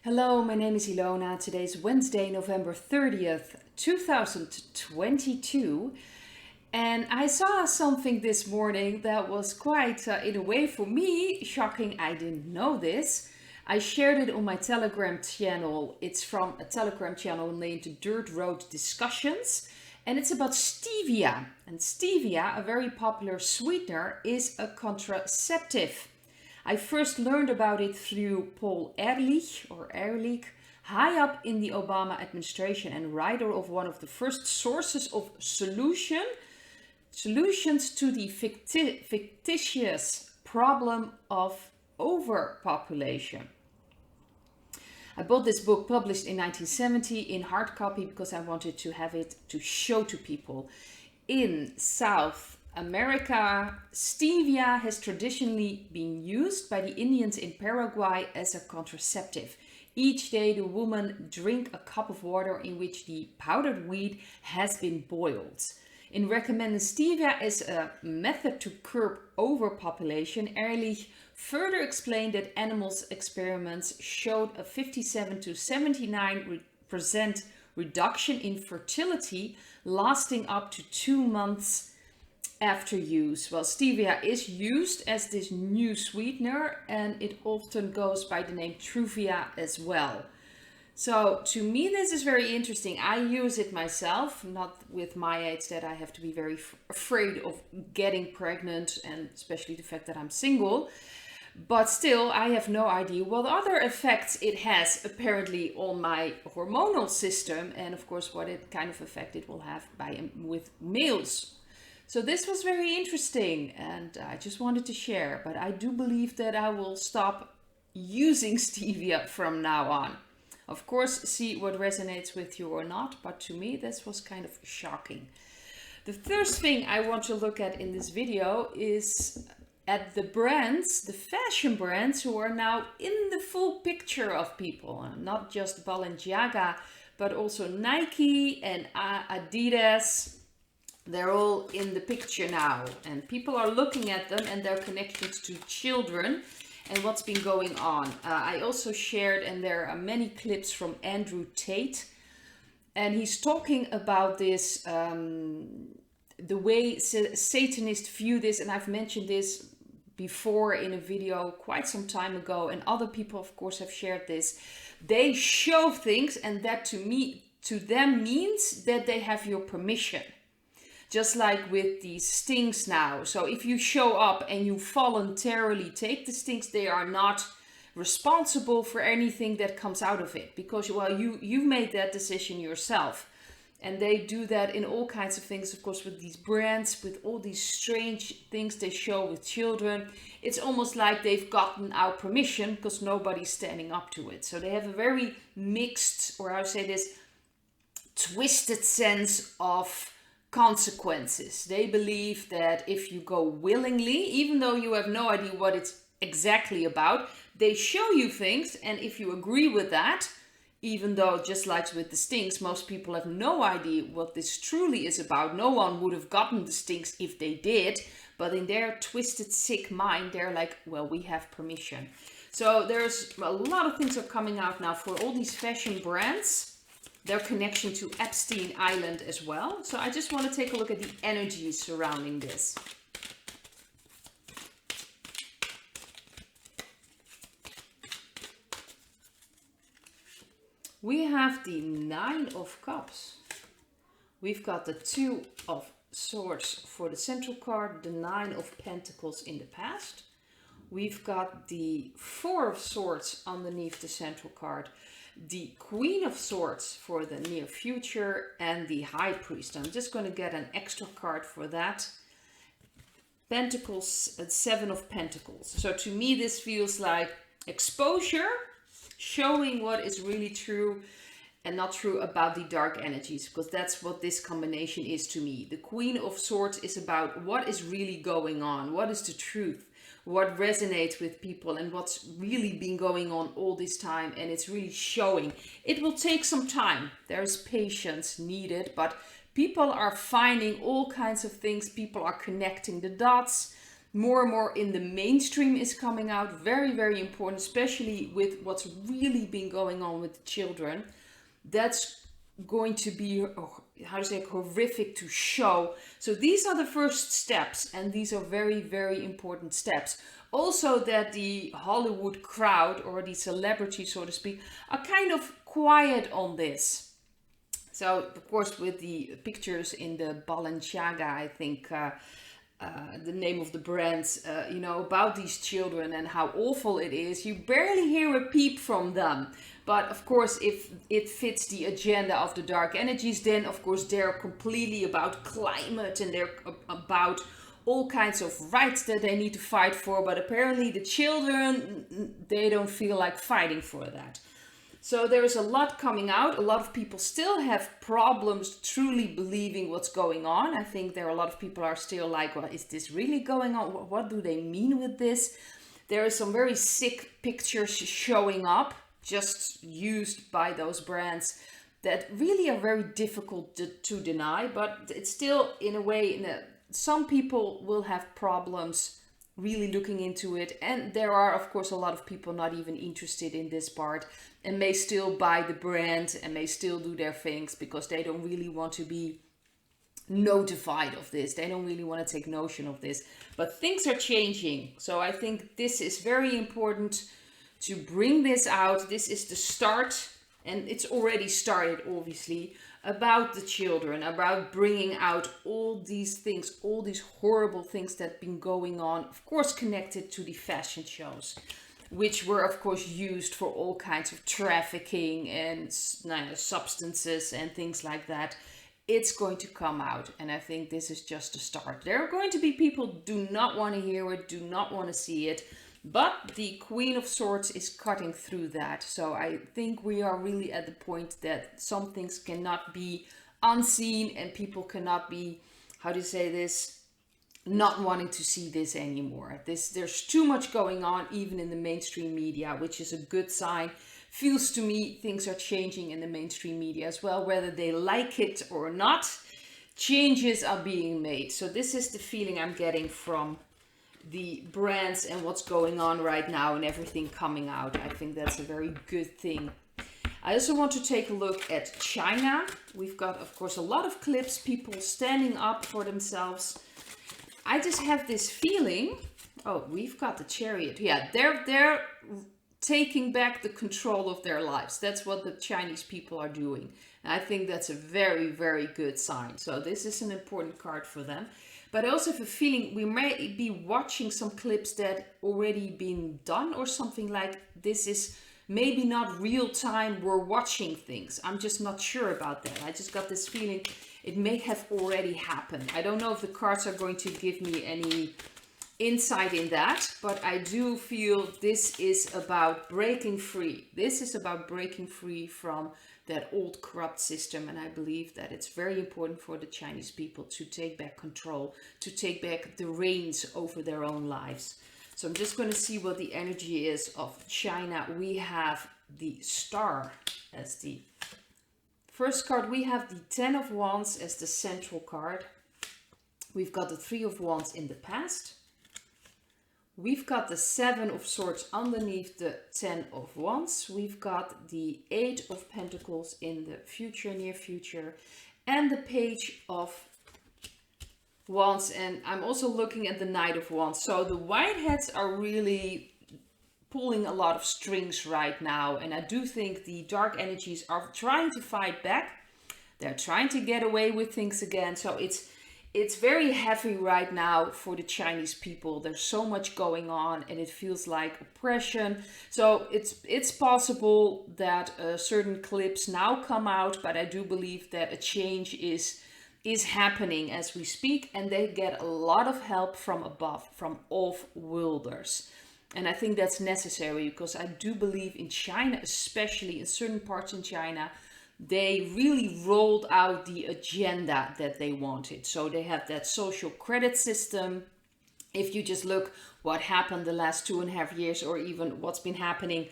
Hello, my name is Ilona. Today is Wednesday, November 30th, 2022. And I saw something this morning that was quite, in a way for me, shocking. I didn't know this. I shared it on my Telegram channel. It's from a Telegram channel named Dirt Road Discussions. And it's about stevia. And stevia, a very popular sweetener, is a contraceptive. I first learned about it through Paul Ehrlich, high up in the Obama administration and writer of one of the first sources of solutions to the fictitious problem of overpopulation. I bought this book published in 1970 in hard copy because I wanted to have it to show to people. In South America, stevia has traditionally been used by the Indians in Paraguay as a contraceptive. Each day the women drink a cup of water in which the powdered weed has been boiled. In recommending stevia as a method to curb overpopulation, Ehrlich further explained that animals experiments showed a 57 to 79% reduction in fertility lasting up to 2 months after use. Well, stevia is used as this new sweetener and it often goes by the name Truvia as well. So to me this is very interesting. I use it myself, not with my age that I have to be very afraid of getting pregnant, and especially the fact that I'm single. But still, I have no idea what other effects it has apparently on my hormonal system, and of course what kind of effect it will have with males. So this was very interesting and I just wanted to share, but I do believe that I will stop using stevia from now on. Of course, see what resonates with you or not, but to me this was kind of shocking. The first thing I want to look at in this video is at the brands, the fashion brands who are now in the full picture of people, not just Balenciaga, but also Nike and Adidas. They're all in the picture now and people are looking at them and they're connected to children and what's been going on. I also shared, and there are many clips from Andrew Tate, and he's talking about this, the way Satanists view this, and I've mentioned this before in a video quite some time ago, and other people of course have shared this. They show things and that to them means that they have your permission. Just like with these stings now. So if you show up and you voluntarily take the stings, they are not responsible for anything that comes out of it. Because, well, you've made that decision yourself. And they do that in all kinds of things, of course, with these brands, with all these strange things they show with children. It's almost like they've gotten our permission because nobody's standing up to it. So they have a very mixed, or how to say this, twisted sense of consequences. They believe that if you go willingly, even though you have no idea what it's exactly about, they show you things, and if you agree with that, even though just like with the stings, most people have no idea what this truly is about. No one would have gotten the stings if they did, but in their twisted, sick mind, they're like, well, we have permission. So there's a lot of things are coming out now for all these fashion brands, their connection to Epstein Island as well. So I just want to take a look at the energy surrounding this. We have the Nine of Cups. We've got the Two of Swords for the central card, the Nine of Pentacles in the past. We've got the Four of Swords underneath the central card, the Queen of Swords for the near future, and the High Priest. I'm just going to get an extra card for that. Pentacles, Seven of Pentacles. So to me this feels like exposure, showing what is really true and not true about the dark energies, because that's what this combination is to me. The Queen of Swords is about what is really going on, what is the truth, what resonates with people, and what's really been going on all this time, and it's really showing. It will take some time. There's patience needed, but people are finding all kinds of things. People are connecting the dots. more and more in the mainstream is coming out. Very, very important, especially with what's really been going on with the children. That's going to be, how to say, horrific to show. So these are the first steps, and these are very, very important steps. Also, that the Hollywood crowd, or the celebrities, so to speak, are kind of quiet on this. So, of course, with the pictures in the Balenciaga, I think, the name of the brand, about these children and how awful it is, you barely hear a peep from them. But of course, if it fits the agenda of the dark energies, then of course they're completely about climate, and they're about all kinds of rights that they need to fight for. But apparently the children, they don't feel like fighting for that. So there is a lot coming out. A lot of people still have problems truly believing what's going on. I think there are a lot of people are still like, well, is this really going on? What do they mean with this? There are some very sick pictures showing up, just used by those brands, that really are very difficult to deny. But it's still, in a way, some people will have problems really looking into it. And there are, of course, a lot of people not even interested in this part, and may still buy the brand and may still do their things because they don't really want to be notified of this. They don't really want to take notion of this. But things are changing. So I think this is very important to bring this out. This is the start, and it's already started, obviously, about the children, about bringing out all these things, all these horrible things that have been going on, of course, connected to the fashion shows, which were, of course, used for all kinds of trafficking and substances and things like that. It's going to come out, and I think this is just the start. There are going to be people who do not want to hear it, do not want to see it, but the Queen of Swords is cutting through that. So I think we are really at the point that some things cannot be unseen, and people cannot be, how do you say this, not wanting to see this anymore. There's too much going on, even in the mainstream media, which is a good sign. Feels to me things are changing in the mainstream media as well, whether they like it or not. Changes are being made. So this is the feeling I'm getting from the brands and what's going on right now and everything coming out. I think that's a very good thing. I also want to take a look at China. We've got, of course, a lot of clips, people standing up for themselves. I just have this feeling, oh, we've got the Chariot. Yeah, they're taking back the control of their lives. That's what the Chinese people are doing. And I think that's a very, very good sign. So this is an important card for them. But I also have a feeling we may be watching some clips that already been done, or something like this is maybe not real time. We're watching things. I'm just not sure about that. I just got this feeling it may have already happened. I don't know if the cards are going to give me any insight in that, but I do feel this is about breaking free. This is about breaking free from that old corrupt system, and I believe that it's very important for the Chinese people to take back control, to take back the reins over their own lives. So I'm just going to see what the energy is of China. We have the Star as the first card. We have the Ten of Wands as the central card. We've got the Three of Wands in the past. We've got the Seven of Swords underneath the Ten of Wands. We've got the Eight of Pentacles in the future, near future, and the Page of Wands. And I'm also looking at the Knight of Wands. So the Whiteheads are really pulling a lot of strings right now. And I do think the dark energies are trying to fight back. They're trying to get away with things again. So it's very heavy right now for the Chinese people. There's so much going on, and it feels like oppression. So it's possible that certain clips now come out, but I do believe that a change is happening as we speak, and they get a lot of help from above, from off-worlders. And I think that's necessary, because I do believe in China, especially in certain parts in China, they really rolled out the agenda that they wanted. So they have that social credit system. If you just look what happened the last 2.5 years, or even what's been happening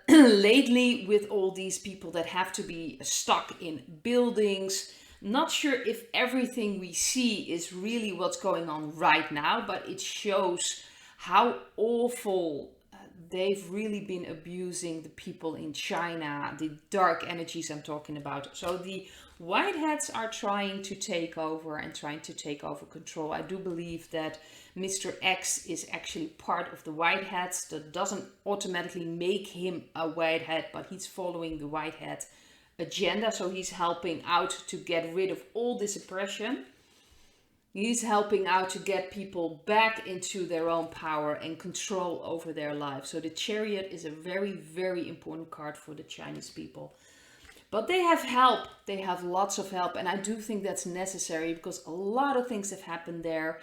lately with all these people that have to be stuck in buildings, Not sure if everything we see is really what's going on right now, but it shows how awful they've really been abusing the people in China, the dark energies I'm talking about. So the white hats are trying to take over and trying to take over control. I do believe that Mr. X is actually part of the white hats. That doesn't automatically make him a white hat, but he's following the white hat agenda. So he's helping out to get rid of all this oppression. He's helping out to get people back into their own power and control over their lives. So the Chariot is a very, very important card for the Chinese people. But they have help. They have lots of help. And I do think that's necessary because a lot of things have happened there.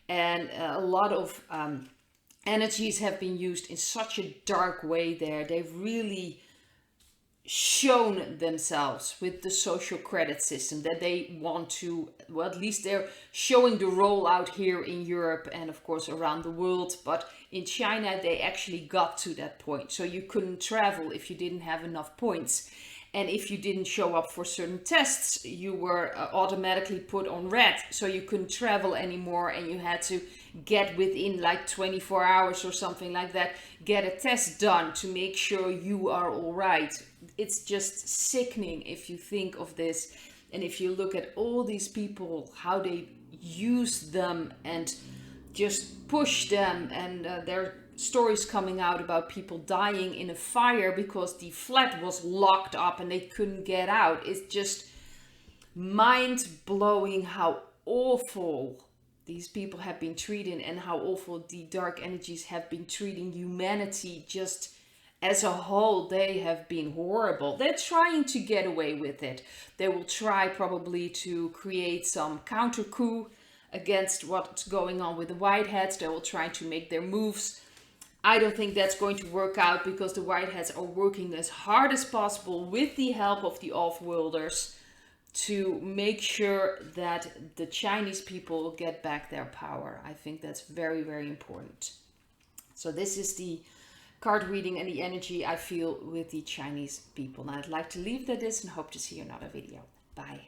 And a lot of energies have been used in such a dark way there. They've really shown themselves with the social credit system that they want to, well, at least they're showing the rollout here in Europe and of course around the world. But in China, they actually got to that point. So you couldn't travel if you didn't have enough points. And if you didn't show up for certain tests, you were automatically put on red. So you couldn't travel anymore and you had to get within like 24 hours or something like that, get a test done to make sure you are all right. It's just sickening if you think of this. And if you look at all these people, how they use them and just push them, and their stories coming out about people dying in a fire because the flat was locked up and they couldn't get out. It's just mind-blowing how awful these people have been treated and how awful the dark energies have been treating humanity just as a whole. They have been horrible. They're trying to get away with it. They will try probably to create some counter coup against what's going on with the white hats. They will try to make their moves. I don't think that's going to work out because the white hats are working as hard as possible with the help of the off-worlders to make sure that the Chinese people get back their power. I think that's very, very important. So this is the card reading and the energy I feel with the Chinese people. Now I'd like to leave that this and hope to see you in another video. Bye.